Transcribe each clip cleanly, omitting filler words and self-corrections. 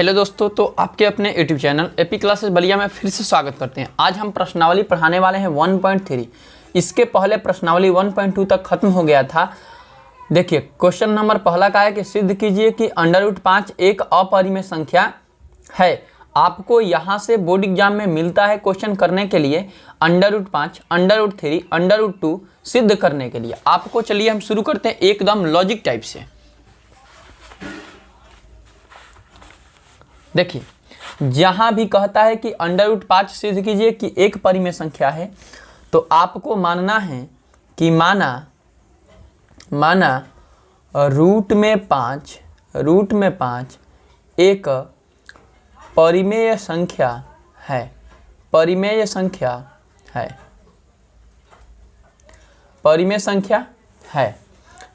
Hello दोस्तों, तो आपके अपने YouTube channel AP classes Ballia में फिर से स्वागत करते हैं। आज हम प्रश्नावली पढ़ाने वाले हैं 1.3। इसके पहले प्रश्नावली 1.2 तक खत्म हो गया था। देखिए क्वेश्चन नंबर पहला का है कि सिद्ध कीजिए कि √5 एक अपरिमेय संख्या है। आपको यहाँ से बोर्ड एग्जाम में मिलता है क्वेश्चन करने के लिए √5, √3, √2 सिद्ध करने के लिए। आपको चलिए हम शुरू करते हैं एकदम लॉजिक टाइप से। देखिए जहां भी कहता है कि √5 सिद्ध कीजिए कि एक परिमेय संख्या है, तो आपको मानना है कि माना रूट में 5 एक परिमेय संख्या है। परिमेय संख्या है।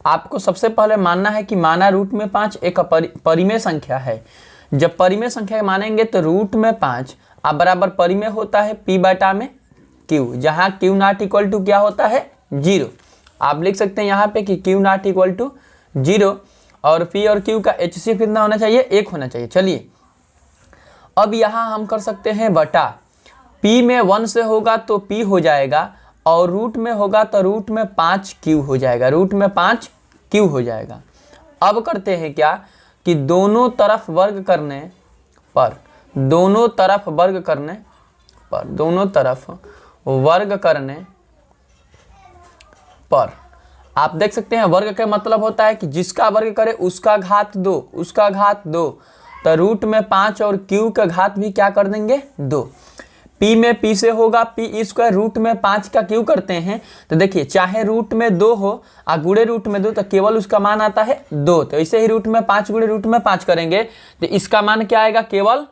आपको सबसे पहले मानना है कि माना रूट में 5 एक परिमेय संख्या है। जब परिमेय संख्या मानेंगे तो रूट में 5 आप बराबर परिमेय होता है p/q, जहां q नॉट इक्वल टू क्या होता है 0। आप लिख सकते हैं यहाँ पे कि q नॉट इक्वल टू 0 और p और q का HCF कितना होना चाहिए, 1 होना चाहिए। चलिए अब यहाँ हम कर सकते हैं बटा, p में 1 से होगा तो p हो जाएगा और रूट में होगा तो रूट में 5q हो जाएगा, अब करते हैं क्या कि दोनों तरफ वर्ग करने पर आप देख सकते हैं वर्ग का मतलब होता है कि जिसका वर्ग करे उसका घात 2, तो रूट में 5 और q का घात भी क्या कर देंगे 2। p में p से होगा p², रूट में 5 का q करते हैं तो देखिए चाहे रूट में 2 हो और गुणे रूट में 2 तो केवल उसका मान आता है 2। तो ऐसे ही रूट में 5 गुणे रूट में 5 करेंगे तो इसका मान क्या आएगा, केवल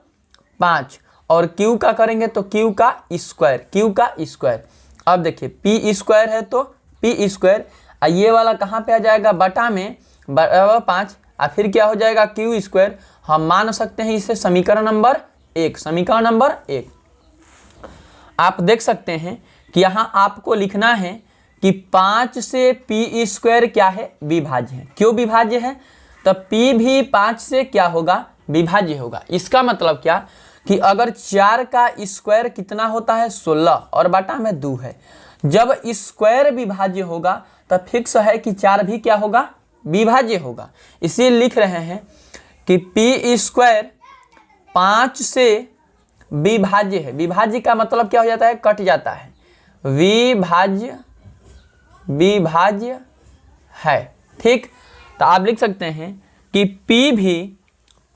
5, और q का करेंगे तो q का स्क्वायर। अब देखिए p² है तो p², ये वाला कहाँ पे आ जाएगा बटा में बराबर 5 और फिर क्या हो जाएगा q²। हम मान सकते हैं इसे समीकरण नंबर 1। आप देख सकते हैं कि यहाँ आपको लिखना है कि 5 से p² क्या है, विभाज्य है। क्यों विभाज्य है, तो p भी 5 से क्या होगा, विभाज्य होगा। इसका मतलब क्या कि अगर 4 का स्क्वायर कितना होता है 16 और बटा में 2 है, जब स्क्वायर विभाज्य होगा तब फिक्स है कि 4 भी क्या होगा, विभाज्य होगा। इसीलिए लिख रहे हैं कि p² 5 से विभाज्य है। विभाज्य का मतलब क्या हो जाता है, कट जाता है, विभाज्य है। ठीक, तो आप लिख सकते हैं कि p भी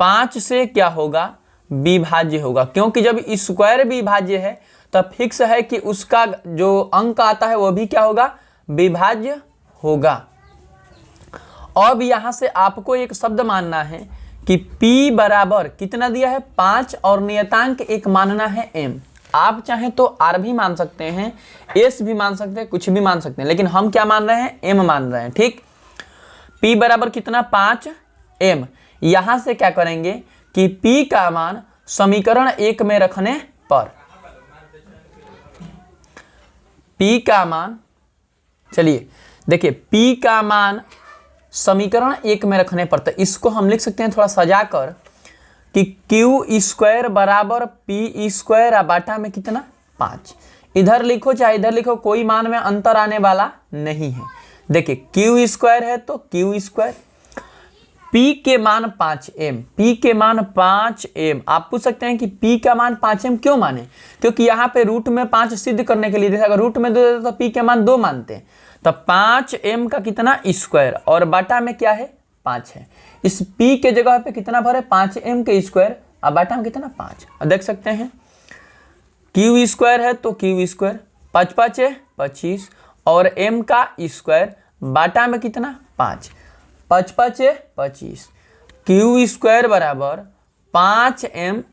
5 से क्या होगा, विभाज्य होगा। क्योंकि जब स्क्वायर विभाज्य है तब फिक्स है कि उसका जो अंक आता है वो भी क्या होगा, विभाज्य होगा। अब यहां से आपको एक शब्द मानना है कि p बराबर कितना दिया है 5 और नियतांक एक मानना है m। आप चाहें तो r भी मान सकते हैं, s भी मान सकते हैं, कुछ भी मान सकते हैं, लेकिन हम क्या मान रहे हैं, m मान रहे हैं। ठीक, p बराबर कितना 5m। यहां से क्या करेंगे कि p का मान समीकरण 1 में रखने पर p का मान, चलिए देखिए p का मान समीकरण 1 में रखने पर, तो इसको हम लिख सकते हैं थोड़ा सजाकर कि q² बराबर p² बाटा में कितना 5। इधर लिखो चाहे इधर लिखो, कोई मान में अंतर आने वाला नहीं है। देखिए q² है तो q², p के मान 5m, आप पूछ सकते हैं कि p का मान 5m क्यों माने, क्योंकि यहाँ पे रूट में 5 सिद्ध करने के लिए देखा, अगर रूट में 2 देते तो p के मान 2 मानते हैं। तो 5m का कितना स्क्वायर और बाटा में क्या है 5 है। इस p के जगह पे कितना भरे 5m के स्क्वायर और बाटा में कितना 5। और देख सकते हैं q² है तो q², 5 5 25 और m का स्क्वायर बाटा में कितना 5, 5 5 25, q² बराबर 5m²,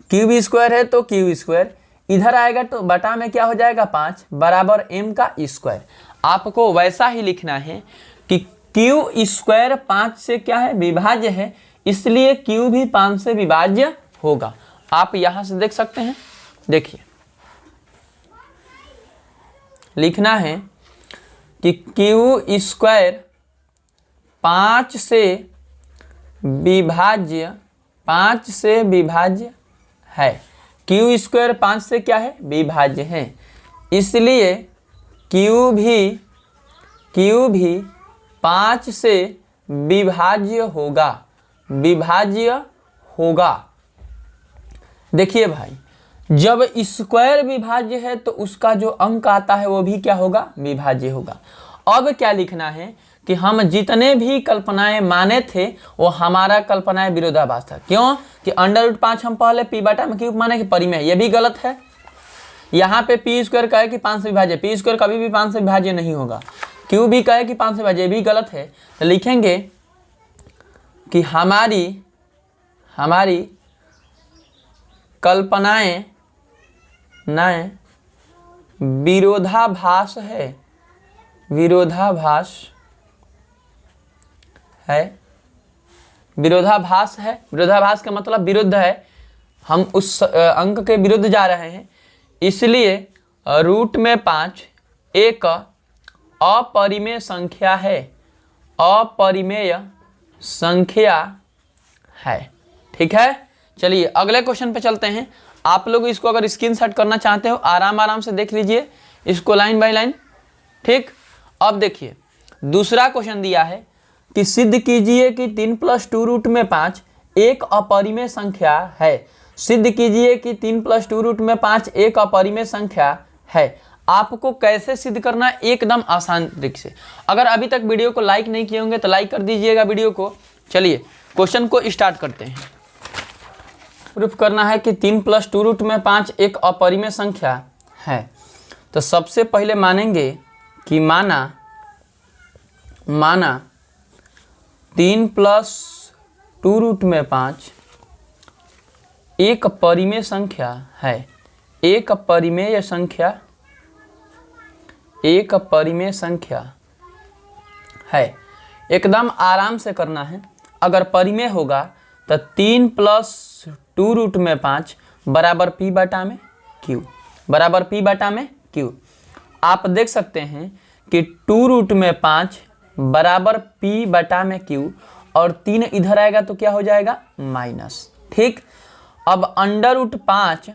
q² है तो q², इधर आएगा तो बटा में क्या हो जाएगा 5 बराबर m का स्क्वायर। आपको वैसा ही लिखना है कि q² 5 से क्या है, विभाज्य है, इसलिए q भी 5 से विभाज्य होगा। आप यहां से देख सकते हैं, देखिए लिखना है कि q² 5 से विभाज्य 5 से विभाज्य है। क्यू स्क्वायर 5 से क्या है, विभाज्य है, इसलिए क्यू भी 5 से विभाज्य होगा। देखिए भाई, जब स्क्वायर विभाज्य है तो उसका जो अंक आता है वो भी क्या होगा, विभाज्य होगा। अब क्या लिखना है कि हम जितने भी कल्पनाएं माने थे वो हमारा कल्पनाएं विरोधाभास था। क्यों कि √5 हम पहले पी बटा में क्यूब माने कि परिमेय, ये भी गलत है। यहाँ पे पी स्क्वायर कहे कि 5 से विभाज्य, पी स्क्वायर कभी भी 5 से विभाज्य नहीं होगा। क्यू भी कहे कि 5 से विभाज्य, भी गलत है। तो लिखेंगे कि हमारी कल्पनाएं विरोधाभास है, विरोधाभास का मतलब विरुद्ध है, हम उस अंक के विरुद्ध जा रहे हैं, इसलिए √5 एक अपरिमेय संख्या है। ठीक है, चलिए अगले क्वेश्चन पे चलते हैं। आप लोग इसको अगर स्क्रीनशॉट करना चाहते हो आराम से देख लीजिए इसको लाइन बाय लाइन। ठीक, अब देखिए दूसरा क्वेश्चन दिया है कि सिद्ध कीजिए कि 3 + 2√5 एक अपरिमेय संख्या है। सिद्ध कीजिए कि 3 + 2√5 एक अपरिमेय संख्या है। आपको कैसे सिद्ध करना है, एकदम आसान तरीके से। अगर अभी तक वीडियो को लाइक नहीं किए होंगे तो लाइक कर दीजिएगा वीडियो को। चलिए क्वेश्चन को स्टार्ट करते हैं। प्रूफ करना है कि 3 + 2√5 एक अपरिमेय संख्या है। तो सबसे पहले मानेंगे कि माना 3 + 2√5 एक परिमेय संख्या है। एक परिमेय संख्या है। एकदम आराम से करना है। अगर परिमेय होगा तो 3 + 2√5 बराबर पी बटा में क्यू। आप देख सकते हैं कि 2√5 बराबर पी बटा में क्यू और 3 इधर आएगा तो क्या हो जाएगा, माइनस। ठीक, अब √5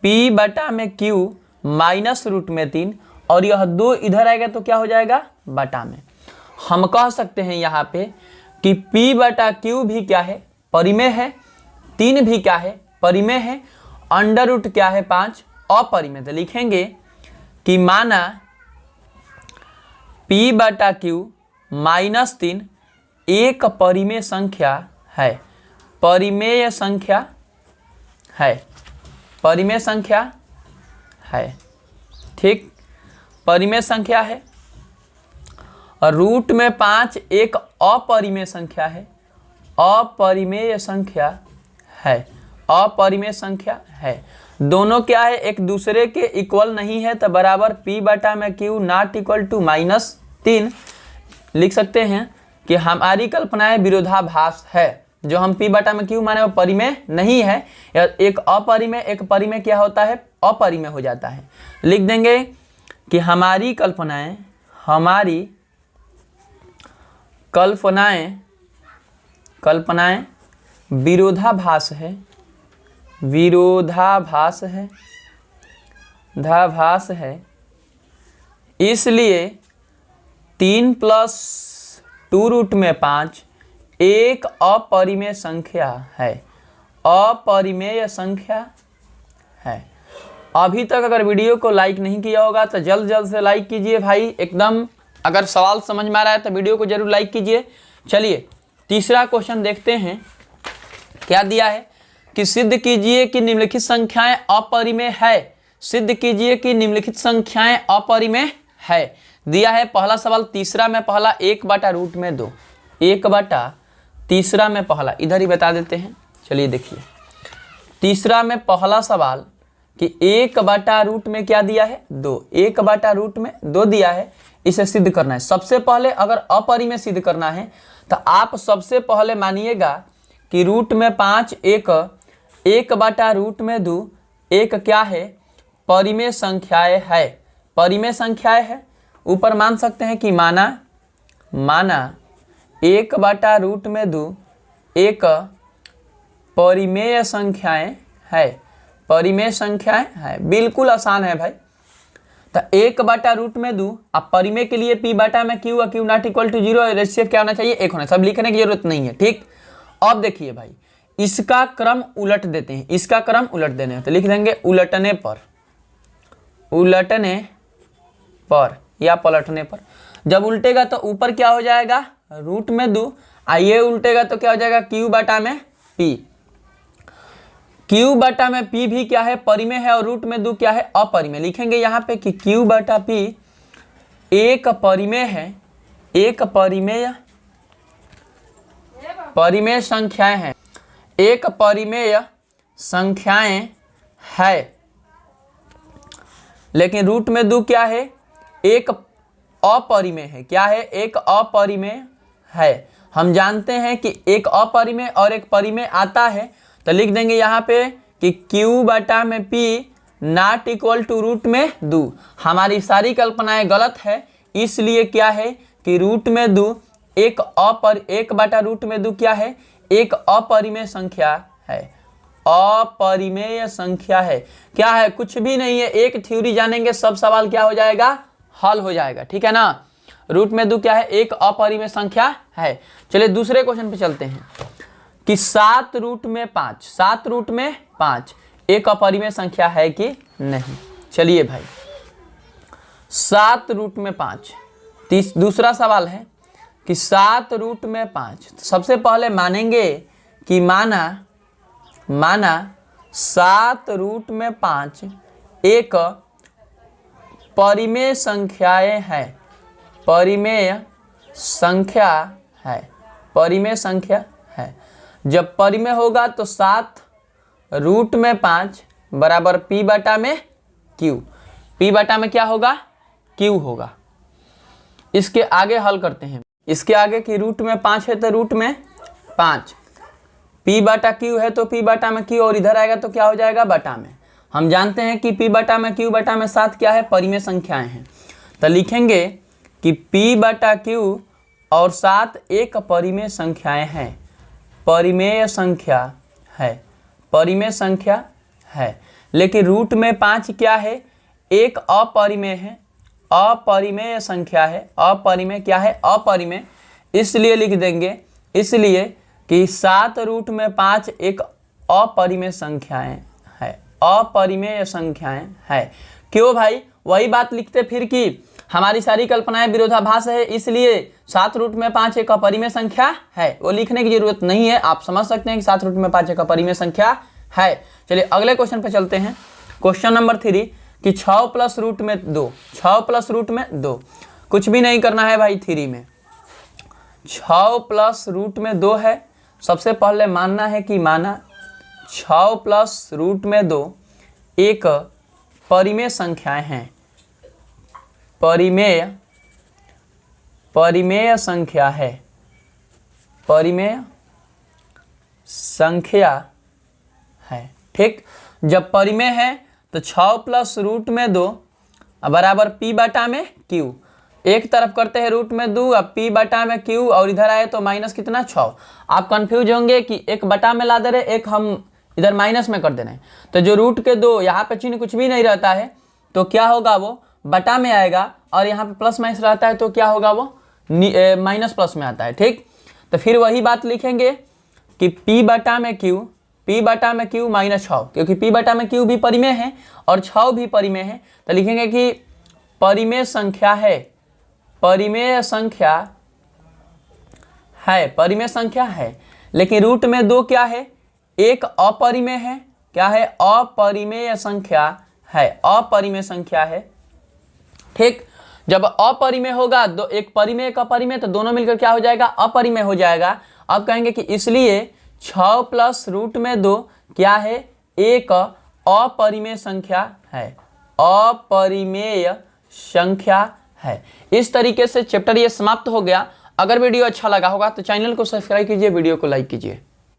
पी बटा में क्यू -√3 और यह 2 इधर आएगा तो क्या हो जाएगा, बटा में। हम कह सकते हैं यहाँ पे कि पी बटा क्यू भी क्या है, परिमेय है। 3 भी क्या है, परिमेय है। √ क्या है, 5 अपरिमेय। तो लिखेंगे कि माना पी बटा क्यू -3 एक परिमेय संख्या है। परिमेय संख्या है। ठीक, परिमेय संख्या है। और √5 एक अपरिमेय संख्या है। अपरिमेय संख्या है। दोनों क्या है, एक दूसरे के इक्वल नहीं है, तो बराबर पी बटा में क्यू ≠ -3 लिख सकते हैं कि हमारी कल्पनाएं विरोधाभास है। जो हम पी बटा में क्यू माने वो परिमेय नहीं है। एक अपरिमेय एक परिमेय क्या होता है, अपरिमेय हो जाता है। लिख देंगे कि हमारी कल्पनाएं विरोधाभास है। इसलिए 3 + 2√5 एक अपरिमेय संख्या है। अभी तक अगर वीडियो को लाइक नहीं किया होगा तो जल्द से लाइक कीजिए भाई, एकदम। अगर सवाल समझ में आ रहा है तो वीडियो को जरूर लाइक कीजिए। चलिए तीसरा क्वेश्चन देखते हैं। क्या दिया है कि सिद्ध कीजिए कि निम्नलिखित संख्याएं अपरिमेय है। सिद्ध कीजिए कि निम्नलिखित संख्याएं अपरिमेय है। दिया है पहला सवाल, तीसरा में पहला 1/√2। 1/3 में पहला, इधर ही बता देते हैं। चलिए देखिए, तीसरा में पहला सवाल कि 1/√2 में क्या दिया है, 2। 1/√2 में 2 दिया है, इसे सिद्ध करना है। सबसे पहले अगर अपरिमेय सिद्ध करना है तो आप सबसे पहले मानिएगा कि √5 1/√2 एक क्या है, परिमेय संख्याएं है। परिमेय संख्याएं है। ऊपर मान सकते हैं कि माना 1/√2 एक परिमेय संख्याएं है, परिमेय संख्याएं है। बिल्कुल आसान है भाई। तो 1/√2 अब परिमेय के लिए p/q और q नॉट इक्वल टू 0, रेशियो क्या होना चाहिए, 1 होना। सब लिखने की जरूरत नहीं है, ठीक। अब देखिए भाई, इसका क्रम उलट देते हैं, इसका क्रम उलट देने हैं, तो लिख देंगे उलटने पर, उलटने पर या पलटने पर। जब उल्टेगा तो ऊपर क्या हो जाएगा, √2, ये उल्टेगा तो क्या हो जाएगा, q/p। q/p भी क्या है, परिमेय है, और √2 क्या है, अपरिमेय। लिखेंगे यहाँ पे कि q/p एक परिमेय है, एक परिमेय संख्याएं हैं, एक परिमेय संख्याएं है, लेकिन √2 क्या है, एक अपरिमेय है। क्या है, एक अपरिमेय है। हम जानते हैं कि एक अपरिमेय और एक परिमेय आता है, तो लिख देंगे यहाँ पे कि q/p नॉट इक्वल टू √2। हमारी सारी कल्पनाएं गलत है, इसलिए क्या है कि √2 एक 1/√2 क्या है, एक अपरिमेय संख्या है, अपरिमेय संख्या है। क्या है, कुछ भी नहीं है, एक थ्योरी जानेंगे सब सवाल क्या हो जाएगा, हल हो जाएगा, ठीक है ना। √2 क्या है, एक अपरिमेय संख्या है। चलिए दूसरे क्वेश्चन पे चलते हैं कि 7√5, 7√5 एक अपरिमेय संख्या है कि नहीं। चलिए भाई, 7√5, दूसरा सवाल है कि 7√5। सबसे पहले मानेंगे कि माना 7√5 एक परिमेय संख्याएं है, परिमेय संख्या है, परिमेय संख्या है। जब परिमेय होगा तो 7√5 बराबर p/q, p/में क्या होगा, q होगा। इसके आगे हल करते हैं, इसके आगे कि √5 है तो √5, p/q है तो p/में q, और इधर आएगा तो क्या हो जाएगा, बटा में। हम जानते हैं कि p/में q/में 7 क्या है, परिमेय संख्याएं हैं। तो लिखेंगे कि p/q और 7 एक परिमेय संख्याएं हैं, परिमेय संख्या है, परिमेय संख्या है। लेकिन √5 क्या है, एक अपरिमेय है, अपरिमेय संख्या है, अपरिमेय क्या है, अपरिमेय। इसलिए लिख देंगे, इसलिए कि 7√5 एक अपरिमेय संख्याएं है, अपरिमेय संख्याएं है। क्यों भाई, वही बात लिखते फिर कि हमारी सारी कल्पनाएं विरोधाभास है, इसलिए 7√5 एक अपरिमेय संख्या है। वो लिखने की जरूरत नहीं है, आप समझ सकते हैं कि 7√5 एक अपरिमेय संख्या है। चलिए अगले क्वेश्चन पे चलते हैं, क्वेश्चन नंबर 3 कि 6 + √2, 6 + √2। कुछ भी नहीं करना है भाई, 3 में 6 + √2 है। सबसे पहले मानना है कि माना 6 + √2 एक परिमेय संख्याएं हैं, परिमेय संख्या है, परिमेय संख्या है, ठीक। जब परिमेय है तो 6 + √2 बराबर p/में q। एक तरफ करते हैं √2 अब p/में q, और इधर आए तो माइनस कितना, 6। आप कंफ्यूज होंगे कि एक बटा में ला दे रहे, एक हम इधर माइनस में कर दे रहे हैं। तो जो √2 यहाँ पे चिन्ह कुछ भी नहीं रहता है, तो क्या होगा, वो बटा में आएगा, और यहाँ पे प्लस माइनस रहता है तो क्या होगा, वो माइनस प्लस में आता है, ठीक। तो फिर वही बात लिखेंगे कि p/में q, p/में q -6, क्योंकि p/में q भी परिमेय है और 6 भी परिमेय है। तो लिखेंगे कि परिमेय संख्या है, परिमेय संख्या है, परिमेय संख्या है। लेकिन √2 क्या है, एक अपरिमेय है। क्या है, अपरिमेय संख्या है, अपरिमेय संख्या है, ठीक। जब अपरिमेय होगा, दो एक परिमेय का परिमेय, तो दोनों मिलकर क्या हो जाएगा, अपरिमेय हो जाएगा। अब कहेंगे कि इसलिए 6 + √2 क्या है, एक अपरिमेय संख्या है, अपरिमेय संख्या है। इस तरीके से चैप्टर ये समाप्त हो गया। अगर वीडियो अच्छा लगा होगा तो चैनल को सब्सक्राइब कीजिए, वीडियो को लाइक कीजिए।